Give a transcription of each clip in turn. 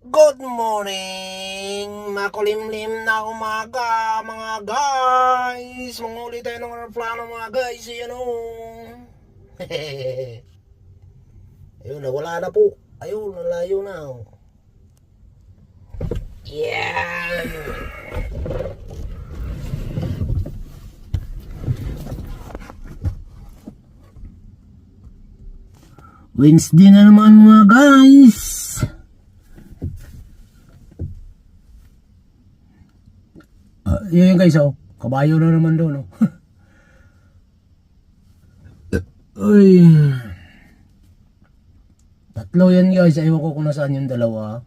Good morning! Makulimlim na umaga mga guys! Manguli tayo ng aeroplano mga guys! Ayan o! Ayun, nawala na po! Ayun, nalayo na o! Yeah! Wednesday na naman mga guys! Yun guys, oh. Kabayo na naman doon, oh. Uy. Tatlo yan guys. Ayaw ko kung nasaan yung dalawa.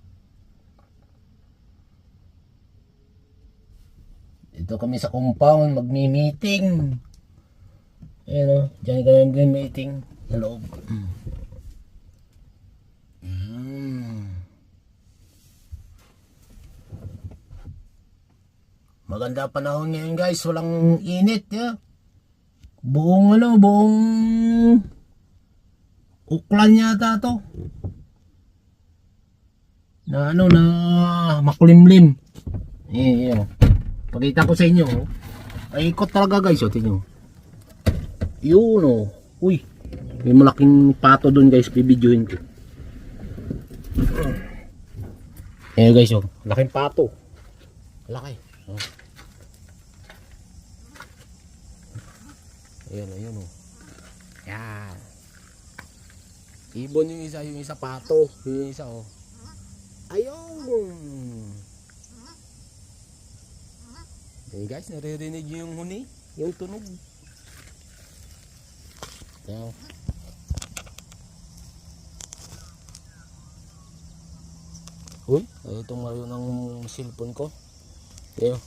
Dito kami sa compound. Magmi-meeting. Ayan, oh. Diyan kami magmi-meeting. Sa loob. Maganda panahon ngayon guys, walang init ya. Buong uklan yata to. Na makulimlim. Iya. Pakita ko sa inyo. Ay ikot talaga guys, tingnan. Yun oh. Uy. May malaking pato doon guys, bibidyohin ko. Ayan guys oh, laking pato. Laki. Oh. Ayun oh. Yan. Ibon yung isa pato. Yung isa oh. Ayun. Hey guys, naririnig yung huni, yung tunog. Yan. Uy, itong ngayon ng cellphone ko. Ayun.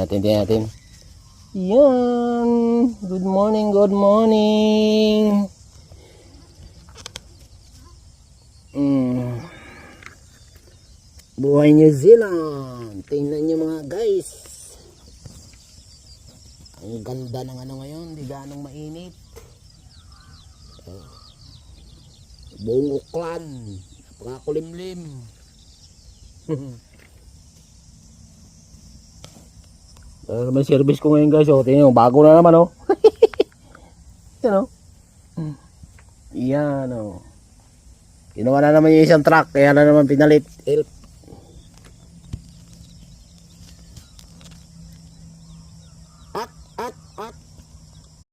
Tingnan natin. Yan. Good morning, good morning. Buhay New Zealand. Tingnan nyo mga guys. Ang ganda ng ngayon. Di ganong mainit. Buong uklan. Napakakulimlim. May service ko ngayon guys, oh. Tingnan, bago na naman oh. Yan oh. Yan oh. Ginawa na naman yung isang truck, kaya na naman pinalit.